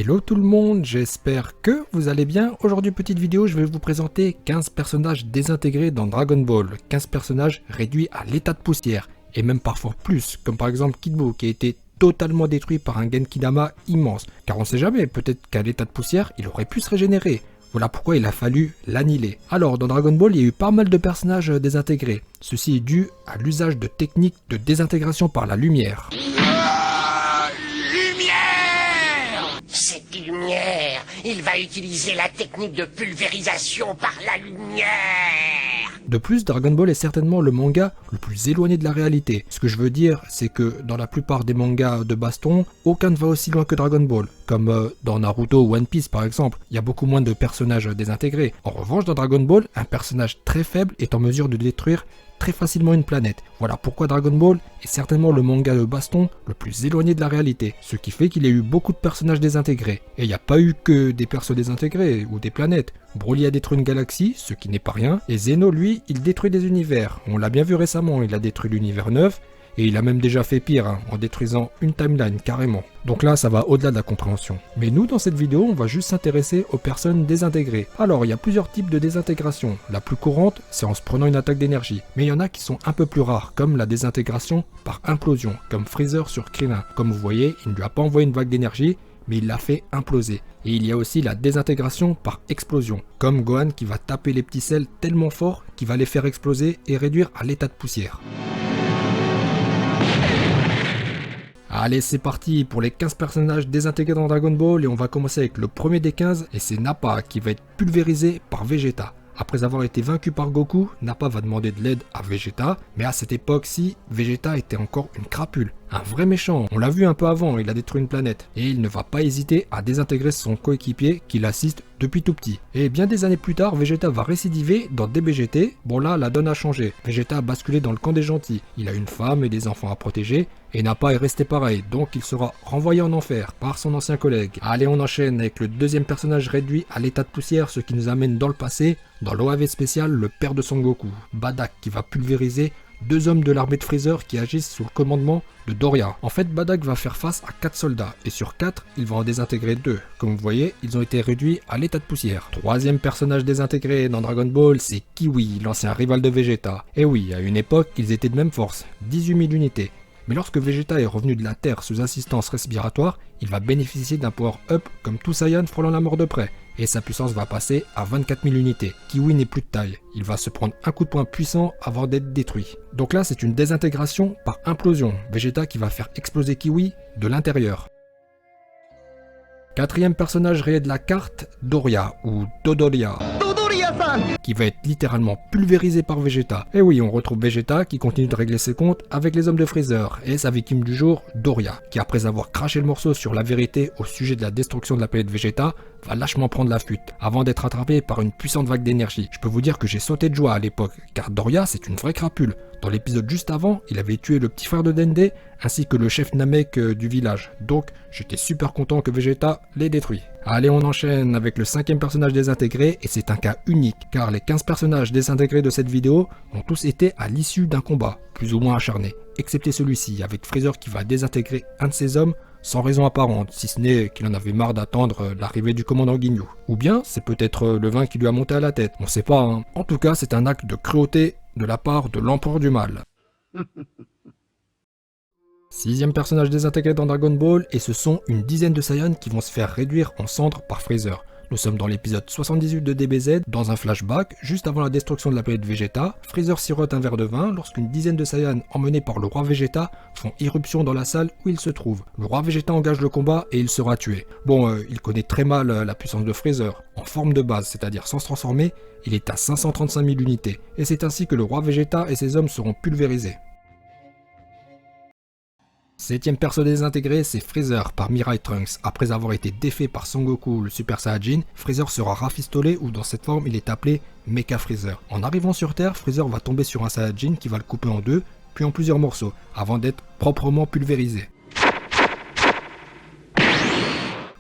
Hello tout le monde, j'espère que vous allez bien. Aujourd'hui, petite vidéo, je vais vous présenter 15 personnages désintégrés dans Dragon Ball. 15 personnages réduits à l'état de poussière, et même parfois plus, comme par exemple Kid Buu qui a été totalement détruit par un Genkidama immense. Car on sait jamais, peut-être qu'à l'état de poussière, il aurait pu se régénérer. Voilà pourquoi il a fallu l'annihiler. Alors, dans Dragon Ball, il y a eu pas mal de personnages désintégrés. Ceci est dû à l'usage de techniques de désintégration par la lumière. Cette lumière, il va utiliser la technique de pulvérisation par la lumière. De plus, Dragon Ball est certainement le manga le plus éloigné de la réalité. Ce que je veux dire, c'est que dans la plupart des mangas de baston, aucun ne va aussi loin que Dragon Ball. Comme dans Naruto ou One Piece par exemple, il y a beaucoup moins de personnages désintégrés. En revanche, dans Dragon Ball, un personnage très faible est en mesure de détruire très facilement une planète. Voilà pourquoi Dragon Ball est certainement le manga de baston le plus éloigné de la réalité, ce qui fait qu'il y a eu beaucoup de personnages désintégrés. Et il n'y a pas eu que des persos désintégrés ou des planètes. Broly a détruit une galaxie, ce qui n'est pas rien, et Zeno lui, il détruit des univers. On l'a bien vu récemment, il a détruit l'univers 9, et il a même déjà fait pire, en détruisant une timeline carrément. Donc là, ça va au-delà de la compréhension. Mais nous, dans cette vidéo, on va juste s'intéresser aux personnes désintégrées. Alors, il y a plusieurs types de désintégration. La plus courante, c'est en se prenant une attaque d'énergie. Mais il y en a qui sont un peu plus rares, comme la désintégration par implosion, comme Freezer sur Krillin. Comme vous voyez, il ne lui a pas envoyé une vague d'énergie, mais il l'a fait imploser. Et il y a aussi la désintégration par explosion, comme Gohan qui va taper les petits sels tellement fort qu'il va les faire exploser et réduire à l'état de poussière. Allez, c'est parti pour les 15 personnages désintégrés dans Dragon Ball et on va commencer avec le premier des 15 et c'est Nappa qui va être pulvérisé par Vegeta. Après avoir été vaincu par Goku, Nappa va demander de l'aide à Vegeta, mais à cette époque-ci, Vegeta était encore une crapule, un vrai méchant. On l'a vu un peu avant, il a détruit une planète, et il ne va pas hésiter à désintégrer son coéquipier qui l'assiste depuis tout petit. Et bien des années plus tard, Vegeta va récidiver dans DBGT. Bon là, la donne a changé. Vegeta a basculé dans le camp des gentils. Il a une femme et des enfants à protéger, et Nappa est resté pareil, donc il sera renvoyé en enfer par son ancien collègue. Allez, on enchaîne avec le deuxième personnage réduit à l'état de poussière, ce qui nous amène dans le passé, dans l'OAV spécial, le père de Son Goku, Bardock, qui va pulvériser deux hommes de l'armée de Freezer qui agissent sous le commandement de Doria. En fait, Bardock va faire face à 4 soldats, et sur 4, il va en désintégrer 2. Comme vous voyez, ils ont été réduits à l'état de poussière. Troisième personnage désintégré dans Dragon Ball, c'est Kiwi, l'ancien rival de Vegeta. Et oui, à une époque, ils étaient de même force, 18 000 unités. Mais lorsque Vegeta est revenu de la Terre sous assistance respiratoire, il va bénéficier d'un power-up comme tout Saiyan frôlant la mort de près, et sa puissance va passer à 24 000 unités. Kiwi n'est plus de taille, il va se prendre un coup de poing puissant avant d'être détruit. Donc là, c'est une désintégration par implosion, Vegeta qui va faire exploser Kiwi de l'intérieur. Quatrième personnage réel de la carte, Doria ou Dodoria, qui va être littéralement pulvérisé par Vegeta. Et oui, on retrouve Vegeta qui continue de régler ses comptes avec les hommes de Freezer et sa victime du jour, Doria, qui après avoir craché le morceau sur la vérité au sujet de la destruction de la planète Vegeta, va lâchement prendre la fuite, avant d'être attrapé par une puissante vague d'énergie. Je peux vous dire que j'ai sauté de joie à l'époque, car Doria c'est une vraie crapule. Dans l'épisode juste avant, il avait tué le petit frère de Dende, ainsi que le chef Namek du village, donc j'étais super content que Vegeta l'ait détruit. Allez, on enchaîne avec le cinquième personnage désintégré, et c'est un cas unique, car les 15 personnages désintégrés de cette vidéo ont tous été à l'issue d'un combat, plus ou moins acharné, excepté celui-ci, avec Freezer qui va désintégrer un de ses hommes, sans raison apparente, si ce n'est qu'il en avait marre d'attendre l'arrivée du commandant Ginyu. Ou bien, c'est peut-être le vin qui lui a monté à la tête, on sait pas hein. En tout cas, c'est un acte de cruauté de la part de l'empereur du mal. Sixième personnage désintégré dans Dragon Ball, et ce sont une dizaine de Saiyans qui vont se faire réduire en cendres par Freezer. Nous sommes dans l'épisode 78 de DBZ, dans un flashback, juste avant la destruction de la planète Vegeta. Freezer sirote un verre de vin lorsqu'une dizaine de Saiyans emmenés par le roi Vegeta font irruption dans la salle où il se trouve. Le roi Vegeta engage le combat et il sera tué. Bon, il connaît très mal la puissance de Freezer. En forme de base, c'est-à-dire sans se transformer, il est à 535 000 unités. Et c'est ainsi que le roi Vegeta et ses hommes seront pulvérisés. Septième perso désintégré, c'est Freezer par Mirai Trunks. Après avoir été défait par Son Goku, le Super Saiyajin, Freezer sera rafistolé ou dans cette forme il est appelé Mecha Freezer. En arrivant sur Terre, Freezer va tomber sur un Saiyajin qui va le couper en deux, puis en plusieurs morceaux, avant d'être proprement pulvérisé.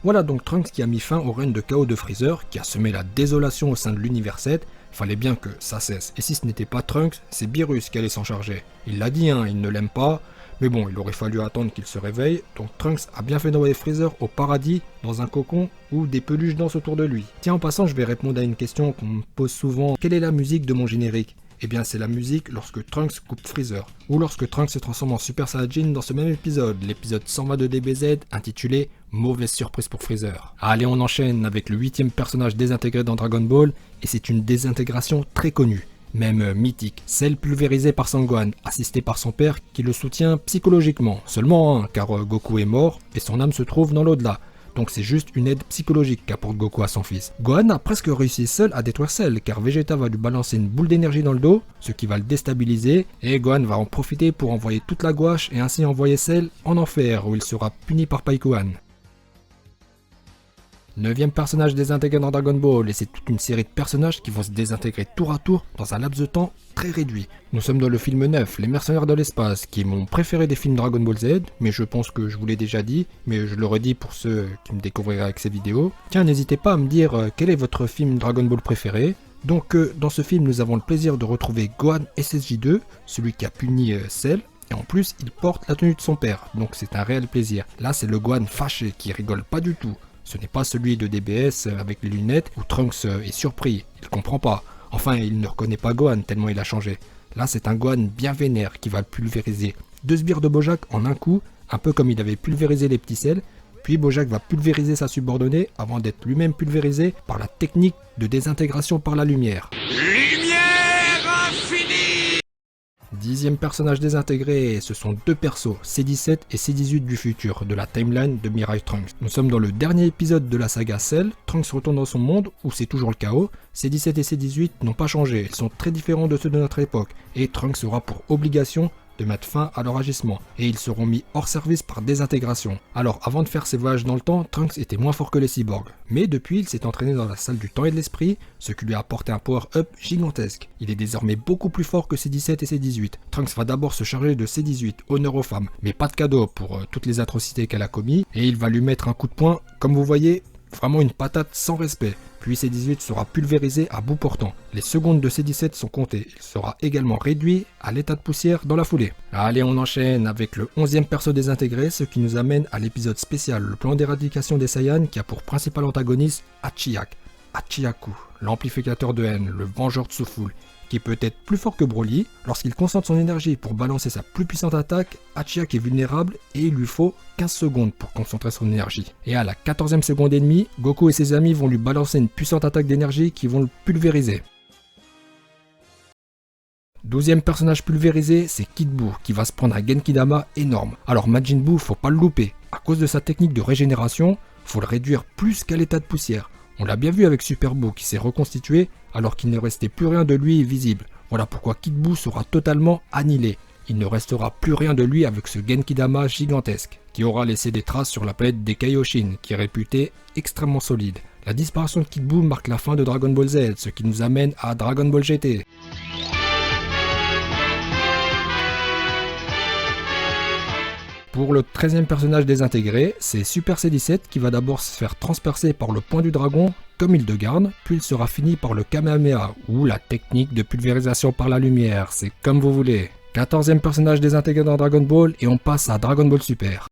Voilà donc Trunks qui a mis fin au règne de chaos de Freezer, qui a semé la désolation au sein de l'univers 7. Fallait bien que ça cesse. Et si ce n'était pas Trunks, c'est Beerus qui allait s'en charger. Il l'a dit, hein, il ne l'aime pas, Mais bon, il aurait fallu attendre qu'il se réveille, donc Trunks a bien fait d'envoyer Freezer au paradis, dans un cocon où des peluches dansent autour de lui. Tiens, en passant, je vais répondre à une question qu'on me pose souvent. Quelle est la musique de mon générique ? Eh bien, c'est la musique lorsque Trunks coupe Freezer, ou lorsque Trunks se transforme en Super Saiyajin dans ce même épisode, l'épisode 120 de DBZ, intitulé « Mauvaise surprise pour Freezer ». Allez, on enchaîne avec le 8e personnage désintégré dans Dragon Ball, et c'est une désintégration très connue. Même mythique, celle pulvérisée par Sangohan, assisté par son père qui le soutient psychologiquement. Seulement, car Goku est mort et son âme se trouve dans l'au-delà. Donc c'est juste une aide psychologique qu'apporte Goku à son fils. Gohan a presque réussi seul à détruire Cell, car Vegeta va lui balancer une boule d'énergie dans le dos, ce qui va le déstabiliser, et Gohan va en profiter pour envoyer toute la gouache et ainsi envoyer Cell en enfer, où il sera puni par Pykuhan. 9e personnage désintégré dans Dragon Ball, et c'est toute une série de personnages qui vont se désintégrer tour à tour dans un laps de temps très réduit. Nous sommes dans le film 9, Les Mercenaires de l'espace, qui est mon préféré des films Dragon Ball Z, mais je pense que je vous l'ai déjà dit, mais je le redis pour ceux qui me découvriraient avec ces vidéos. Tiens, n'hésitez pas à me dire quel est votre film Dragon Ball préféré. Donc dans ce film, nous avons le plaisir de retrouver Gohan SSJ2, celui qui a puni Cell, et en plus, il porte la tenue de son père, donc c'est un réel plaisir. Là, c'est le Gohan fâché, qui rigole pas du tout. Ce n'est pas celui de DBS avec les lunettes où Trunks est surpris, il comprend pas. Enfin, il ne reconnaît pas Gohan tellement il a changé. Là, c'est un Gohan bien vénère qui va le pulvériser. 2 sbires de Bojack en un coup, un peu comme il avait pulvérisé les petits Cell. Puis Bojack va pulvériser sa subordonnée avant d'être lui-même pulvérisé par la technique de désintégration par la lumière. Lumière infinie! 10e personnage désintégré, ce sont 2 persos, C17 et C18 du futur, de la timeline de Mirai Trunks. Nous sommes dans le dernier épisode de la saga Cell, Trunks retourne dans son monde où c'est toujours le chaos. C17 et C18 n'ont pas changé, ils sont très différents de ceux de notre époque, et Trunks aura pour obligation de mettre fin à leur agissement, et ils seront mis hors service par désintégration. Alors avant de faire ses voyages dans le temps, Trunks était moins fort que les cyborgs, mais depuis il s'est entraîné dans la salle du temps et de l'esprit, ce qui lui a apporté un power-up gigantesque. Il est désormais beaucoup plus fort que C17 et C18. Trunks va d'abord se charger de C18, honneur aux femmes, mais pas de cadeau pour toutes les atrocités qu'elle a commis, et il va lui mettre un coup de poing, comme vous voyez, vraiment une patate sans respect. Puis C18 sera pulvérisé à bout portant. Les secondes de C17 sont comptées. Il sera également réduit à l'état de poussière dans la foulée. Allez, on enchaîne avec le 11e perso désintégré, ce qui nous amène à l'épisode spécial, le plan d'éradication des Saiyans qui a pour principal antagoniste Hachiyak. Hachiyaku, l'amplificateur de haine, le vengeur de Soulful, qui peut être plus fort que Broly. Lorsqu'il concentre son énergie pour balancer sa plus puissante attaque, Hachiyak est vulnérable et il lui faut 15 secondes pour concentrer son énergie. Et à la 14e seconde et demie, Goku et ses amis vont lui balancer une puissante attaque d'énergie qui vont le pulvériser. 12e personnage pulvérisé, c'est Kid Buu qui va se prendre un Genkidama énorme. Alors Majin Buu, faut pas le louper. À cause de sa technique de régénération, faut le réduire plus qu'à l'état de poussière. On l'a bien vu avec Super Buu qui s'est reconstitué alors qu'il ne restait plus rien de lui visible. Voilà pourquoi Kid Buu sera totalement annihilé. Il ne restera plus rien de lui avec ce Genkidama gigantesque, qui aura laissé des traces sur la planète des Kaioshin, qui est réputée extrêmement solide. La disparition de Kid Buu marque la fin de Dragon Ball Z, ce qui nous amène à Dragon Ball GT. Pour le 13e personnage désintégré, c'est Super C17 qui va d'abord se faire transpercer par le point du dragon comme Hildegarde, puis il sera fini par le Kamehameha, ou la technique de pulvérisation par la lumière, c'est comme vous voulez. 14e personnage désintégré dans Dragon Ball et on passe à Dragon Ball Super.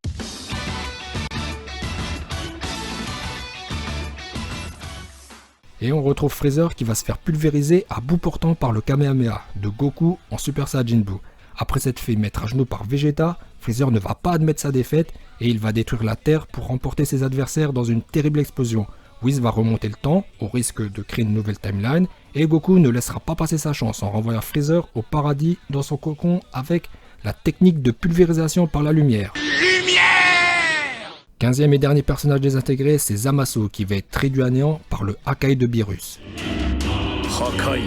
Et on retrouve Freezer qui va se faire pulvériser à bout portant par le Kamehameha de Goku en Super Saiyajin Blue. Après s'être fait mettre à genoux par Vegeta, Freezer ne va pas admettre sa défaite et il va détruire la Terre pour remporter ses adversaires dans une terrible explosion. Whis va remonter le temps, au risque de créer une nouvelle timeline, et Goku ne laissera pas passer sa chance en renvoyant Freezer au paradis dans son cocon avec la technique de pulvérisation par la lumière. Lumière! 15e et dernier personnage désintégré, c'est Zamasu qui va être réduit à néant par le Hakai de Beerus. Hakai.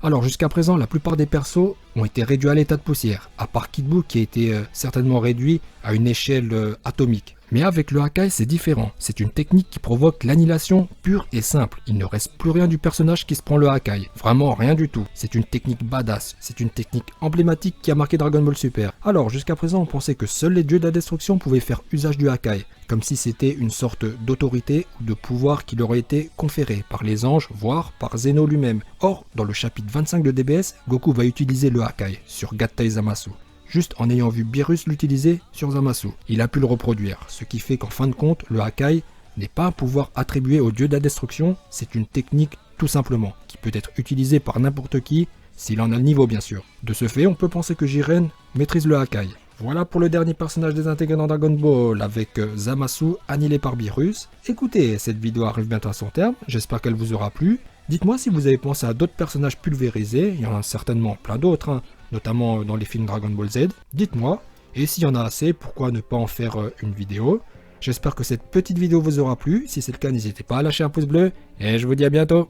Alors jusqu'à présent, la plupart des persos ont été réduits à l'état de poussière, à part Kid Buu qui a été certainement réduit à une échelle atomique. Mais avec le Hakai, c'est différent. C'est une technique qui provoque l'annihilation pure et simple. Il ne reste plus rien du personnage qui se prend le Hakai. Vraiment rien du tout. C'est une technique badass. C'est une technique emblématique qui a marqué Dragon Ball Super. Alors jusqu'à présent, on pensait que seuls les dieux de la destruction pouvaient faire usage du Hakai, comme si c'était une sorte d'autorité ou de pouvoir qui leur a été conféré par les anges, voire par Zeno lui-même. Or, dans le chapitre 25 de DBS, Goku va utiliser le Hakai sur Gattai Zamasu. juste en ayant vu Beerus l'utiliser sur Zamasu. Il a pu le reproduire, ce qui fait qu'en fin de compte, le Hakai n'est pas un pouvoir attribué au dieu de la destruction, c'est une technique tout simplement, qui peut être utilisée par n'importe qui, s'il en a le niveau bien sûr. De ce fait, on peut penser que Jiren maîtrise le Hakai. Voilà pour le dernier personnage désintégré dans Dragon Ball avec Zamasu annihilé par Beerus. Écoutez, cette vidéo arrive bientôt à son terme, j'espère qu'elle vous aura plu. Dites-moi si vous avez pensé à d'autres personnages pulvérisés, il y en a certainement plein d'autres, notamment dans les films Dragon Ball Z. Dites-moi, et s'il y en a assez, pourquoi ne pas en faire une vidéo. J'espère que cette petite vidéo vous aura plu, si c'est le cas n'hésitez pas à lâcher un pouce bleu, et je vous dis à bientôt.